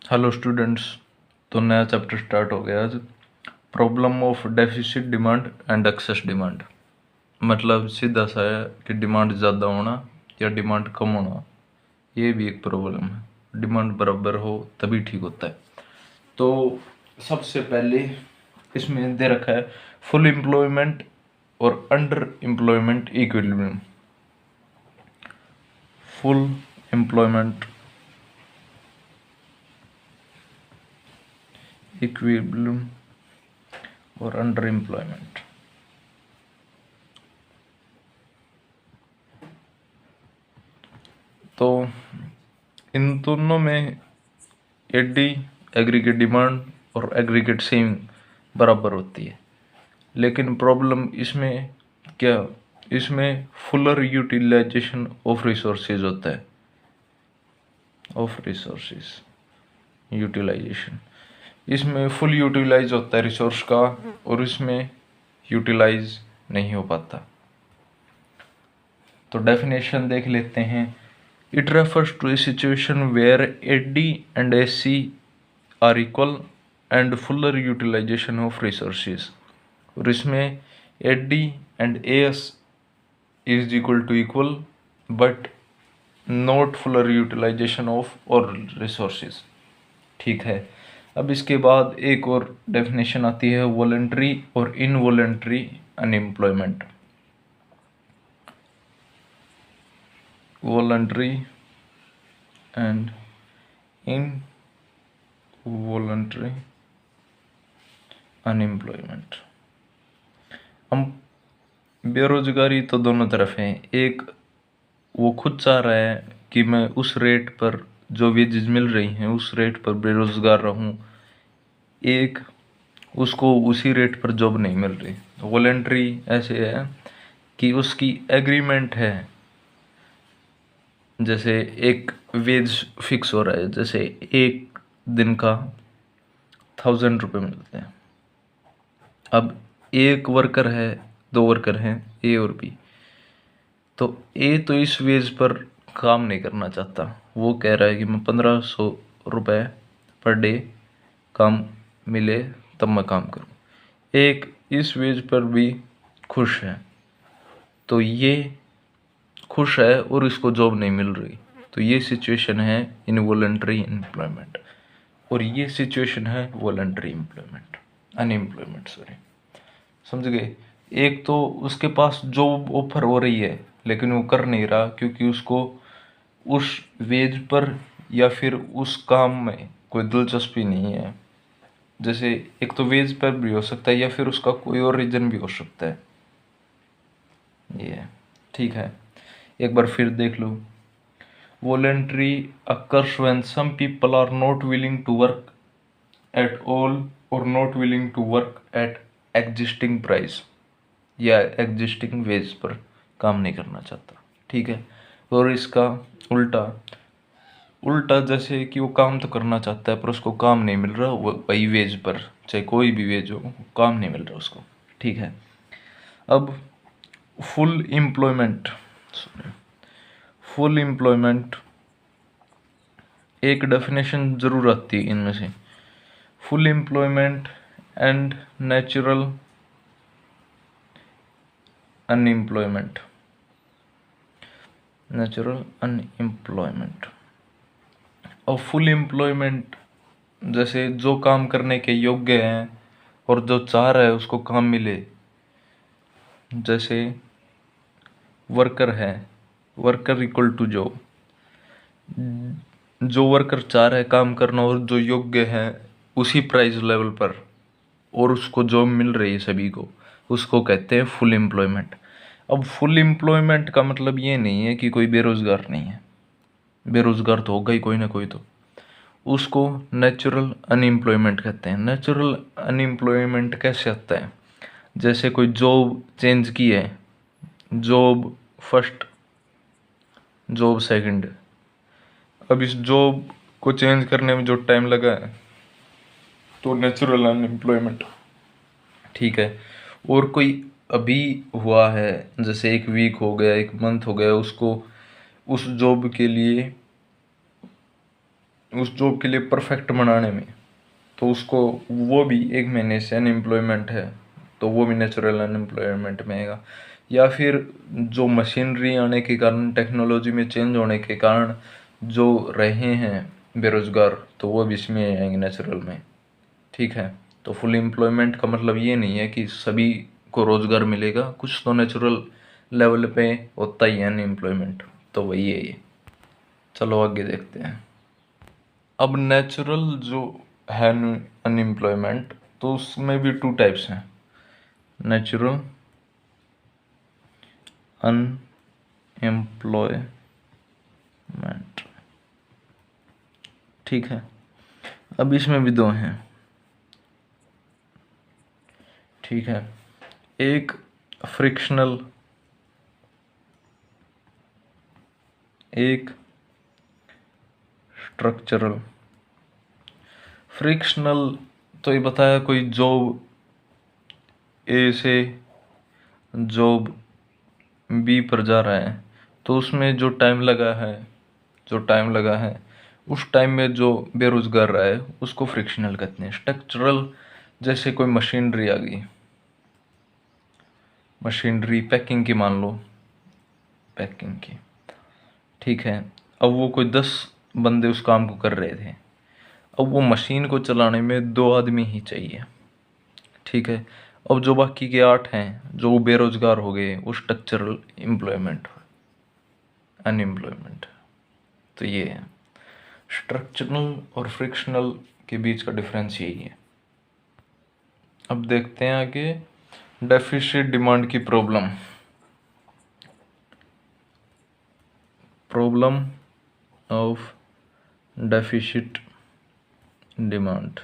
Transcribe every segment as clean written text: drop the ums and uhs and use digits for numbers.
Hello students. तो नया chapter start हो गया आज। Problem of deficit demand and excess demand. मतलब सीधा सा है कि डिमांड ज़्यादा होना या डिमांड कम होना, ये भी एक प्रॉब्लम है। डिमांड बराबर हो तभी ठीक होता है। तो सबसे पहले इसमें दे रखा है फुल एम्प्लॉयमेंट और under employment equilibrium. Full employment equilibrium और अंडर एम्प्लॉयमेंट। तो इन दोनों में एडी एग्रीगेट डिमांड और एग्रीगेट सेविंग बराबर होती है, लेकिन प्रॉब्लम इसमें क्या, इसमें फुलर यूटिलाइजेशन ऑफ रिसोर्सेज होता है। ऑफ रिसोर्सेज यूटिलाइजेशन, इसमें फुल यूटिलाइज होता है रिसोर्स का और इसमें यूटिलाइज नहीं हो पाता। तो डेफिनेशन देख लेते हैं। It refers to a situation where AD and AC are equal and fuller utilization of resources। और इसमें AD and AS is equal to equal but not fuller utilization of all resources। ठीक है। अब इसके बाद एक और डेफिनेशन आती है वॉलंटरी और involuntary unemployment. Voluntary and involuntary unemployment. हम बेरोजगारी तो दोनों तरफ है। एक वो खुद चाह रहा है कि मैं उस रेट पर जो वेजेस मिल रही हैं उस रेट पर बेरोजगार रहूं, एक उसको उसी रेट पर जॉब नहीं मिल रही। वॉलंटरी ऐसे है कि उसकी एग्रीमेंट है, जैसे एक वेज फिक्स हो रहा है, जैसे एक दिन का 1000 रुपये मिलते हैं। अब एक वर्कर है, दो वर्कर हैं ए और बी। तो ए तो इस वेज पर काम नहीं करना चाहता, वो कह रहा है कि मैं 1500 रुपये पर डे काम मिले तब मैं काम करूं। एक इस वेज पर भी खुश है, तो ये खुश है और इसको जॉब नहीं मिल रही। तो ये सिचुएशन है इनवॉलंटरी एम्प्लॉयमेंट और ये सिचुएशन है वॉलंटरी एम्प्लॉयमेंट अनएम्प्लॉयमेंट, सॉरी। समझ गए। एक तो उसके पास जॉब ऑफर हो रही है लेकिन वो कर नहीं रहा क्योंकि उसको उस वेज पर या फिर उस काम में कोई दिलचस्पी नहीं है। जैसे एक तो वेज पर भी हो सकता है या फिर उसका कोई और रीजन भी हो सकता है। ये ठीक है, एक बार फिर देख लो। Voluntary occurs when some people are not willing to work at all और not willing to work at existing price या एग्जिस्टिंग वेज पर काम नहीं करना चाहता। ठीक है। और इसका उल्टा, उल्टा जैसे कि वो काम तो करना चाहता है पर उसको काम नहीं मिल रहा, वो वही वेज पर, चाहे कोई भी वेज हो, काम नहीं मिल रहा उसको। ठीक है। अब फुल एम्प्लॉयमेंट, फुल एम्प्लॉयमेंट एक डेफिनेशन जरूर आती है इनमें से। Full employment and natural unemployment. Natural unemployment और फुल एम्प्लॉयमेंट जैसे जो काम करने के योग्य हैं और जो चाह रहा है उसको काम मिले। जैसे वर्कर है, वर्कर इक्वल टू जॉब। जो वर्कर चाह रहा है काम करना और जो योग्य है उसी प्राइस लेवल पर और उसको जॉब मिल रही है सभी को, उसको कहते हैं फुल एम्प्लॉयमेंट। अब फुल एम्प्लॉयमेंट का मतलब ये नहीं है कि कोई बेरोजगार नहीं है, बेरोजगार तो होगा ही कोई ना कोई। तो उसको नेचुरल अनएम्प्लॉयमेंट कहते हैं। नेचुरल अनएम्प्लॉयमेंट कैसे आता है, जैसे कोई जॉब चेंज की है, जॉब फर्स्ट, जॉब सेकंड। अब इस जॉब को चेंज करने में जो टाइम लगा है तो नेचुरल अनएम्प्लॉयमेंट। ठीक है। और कोई अभी हुआ है, जैसे एक वीक हो गया, एक मंथ हो गया, उसको उस जॉब के लिए उस जॉब के लिए परफेक्ट बनाने में, तो उसको वो भी 1 महीने से अनएम्प्लॉयमेंट है, तो वो भी नेचुरल अनएम्प्लॉयमेंट में आएगा। या फिर जो मशीनरी आने के कारण, टेक्नोलॉजी में चेंज होने के कारण जो रहे हैं बेरोजगार, तो वो भी इसमें आएंगे नेचुरल में। ठीक है, तो फुल एम्प्लॉयमेंट का मतलब ये नहीं है कि सभी को रोजगार मिलेगा, कुछ तो नेचुरल लेवल पे होता ही है अनएम्प्लॉयमेंट, तो वही है ये। चलो आगे देखते हैं। अब नेचुरल जो है अनएम्प्लॉयमेंट, तो उसमें भी 2 टाइप्स हैं, नेचुरल अनएम्प्लॉयमेंट। ठीक है, अब इसमें भी 2 हैं। ठीक है, एक फ्रिक्शनल, एक स्ट्रक्चरल। फ्रिक्शनल तो ये बताया कोई जॉब ए से जॉब बी पर जा रहा है, तो उसमें जो टाइम लगा है उस टाइम में जो बेरोजगार रहा है उसको फ्रिक्शनल कहते हैं। स्ट्रक्चरल, जैसे कोई मशीनरी आ गई, मशीनरी पैकिंग की मान लो, पैकिंग की। ठीक है, अब वो कोई 10 बंदे उस काम को कर रहे थे, अब वो मशीन को चलाने में 2 आदमी ही चाहिए। ठीक है, अब जो बाकी के 8 हैं जो बेरोजगार हो गए, वो स्ट्रक्चरल एम्प्लॉयमेंट, अनएम्प्लॉयमेंट। तो ये है स्ट्रक्चरल और फ्रिक्शनल के बीच का डिफरेंस, यही है। अब देखते हैं आगे, डेफिसिट डिमांड की problem. Problem of deficit demand,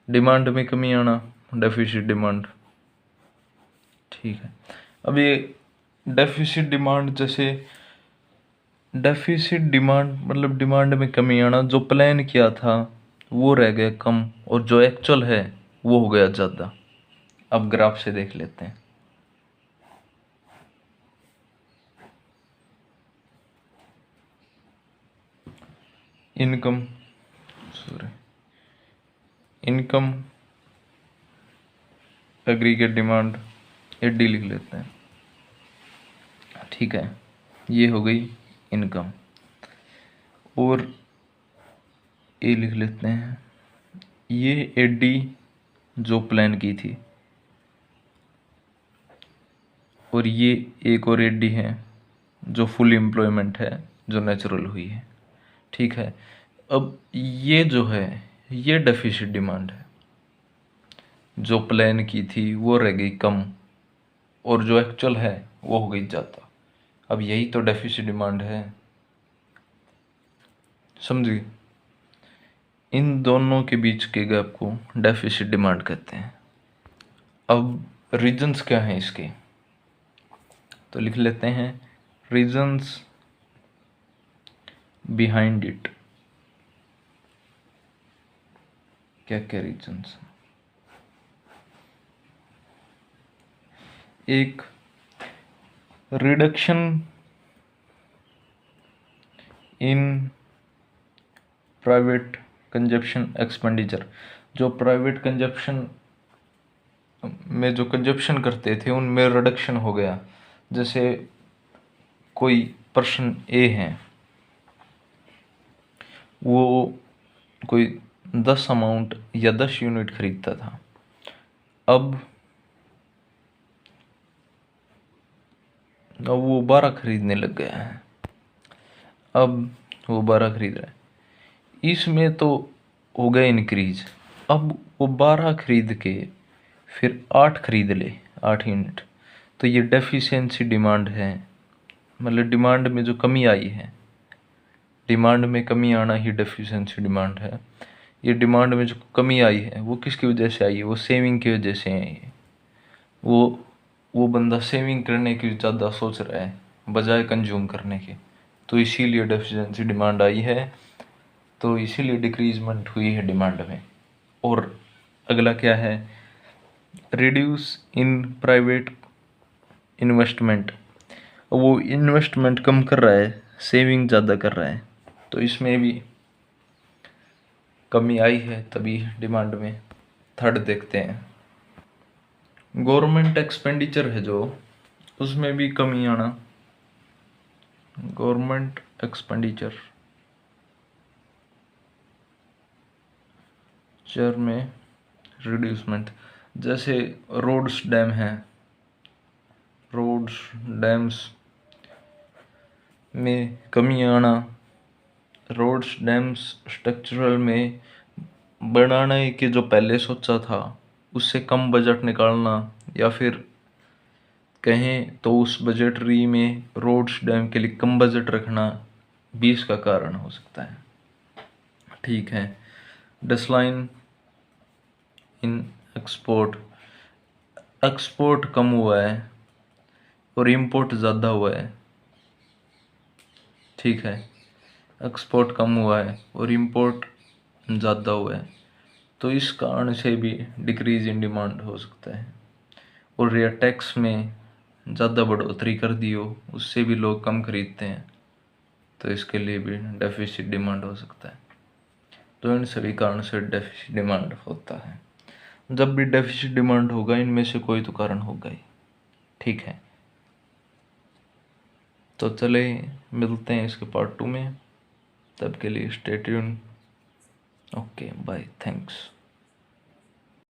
demand में कमी आना, डेफिसिट डिमांड। ठीक है, अब ये डेफिसिट डिमांड, जैसे डेफिसिट डिमांड मतलब डिमांड में कमी आना, जो प्लान किया था वो रह गया कम, और जो एक्चुअल है वो हो गया ज़्यादा। अब ग्राफ से देख लेते हैं। Income, sorry, income aggregate demand, AD लिख लेते हैं। ठीक है, ये हो गई इनकम, और ए लिख लेते हैं, ये एडी जो प्लान की थी, और ये एक और एडी है जो फुल एम्प्लॉयमेंट है, जो नेचुरल हुई है। ठीक है, अब ये जो है ये डेफिसिट डिमांड है, जो प्लान की थी वो रह गई कम, और जो एक्चुअल है वो हो गई ज़्यादा। अब यही तो डेफिसिट डिमांड है, समझिए। इन दोनों के बीच के गैप को डेफिसिट डिमांड कहते हैं। अब रीजंस क्या हैं इसके, तो लिख लेते हैं, रीजंस बिहाइंड इट। क्या क्या रीजंस, एक reduction in private consumption expenditure, जो प्राइवेट कंजप्शन में जो कंजप्शन करते थे उनमें रिडक्शन हो गया। जैसे कोई पर्सन ए है, वो कोई 10 अमाउंट या 10 यूनिट खरीदता था, अब वो 12 खरीदने लग गया है। अब वो 12 खरीद रहा है, इसमें तो हो गया इंक्रीज। अब वो 12 खरीद के फिर 8 खरीद ले, 8 यूनिट, तो ये डेफिशिएंसी डिमांड है, मतलब डिमांड में जो कमी आई है, डिमांड में कमी आना ही डेफिशिएंसी डिमांड है। ये डिमांड में जो कमी आई है वो किसकी वजह से आई है, वो सेविंग की वजह से आई है। वो बंदा सेविंग करने की ज़्यादा सोच रहा है बजाय कंज्यूम करने के, तो इसीलिए डेफिशिएंसी डिमांड आई है, तो इसीलिए डिक्रीजमेंट हुई है डिमांड में। और अगला क्या है, रिड्यूस इन प्राइवेट इन्वेस्टमेंट, वो इन्वेस्टमेंट कम कर रहा है, सेविंग ज़्यादा कर रहा है, तो इसमें भी कमी आई है तभी डिमांड में। थर्ड देखते हैं, गवर्नमेंट एक्सपेंडिचर है जो, उसमें भी कमी आना। गवर्नमेंट एक्सपेंडिचर चर में रिड्यूसमेंट, जैसे रोड्स डैम है, रोड्स डैम्स में कमी आना। रोड्स डैम्स स्ट्रक्चरल में बनाने के जो पहले सोचा था उससे कम बजट निकालना, या फिर कहें तो उस बजटरी में रोड्स डैम के लिए कम बजट रखना भी इसका कारण हो सकता है। ठीक है, डिक्लाइन इन एक्सपोर्ट, एक्सपोर्ट कम हुआ है और इंपोर्ट ज़्यादा हुआ है। ठीक है, एक्सपोर्ट कम हुआ है और इंपोर्ट ज़्यादा हुआ है, तो इस कारण से भी डिक्रीज इन डिमांड हो सकता है। और या टैक्स में ज़्यादा बढ़ोतरी कर दी हो, उससे भी लोग कम खरीदते हैं, तो इसके लिए भी डेफिसिट डिमांड हो सकता है। तो इन सभी कारण से डेफिसिट डिमांड होता है। जब भी डेफिसिट डिमांड होगा, इनमें से कोई तो कारण होगा ही। ठीक है, तो चले मिलते हैं इसके पार्ट 2 में, तब के लिए stay tune. Okay bye, thanks.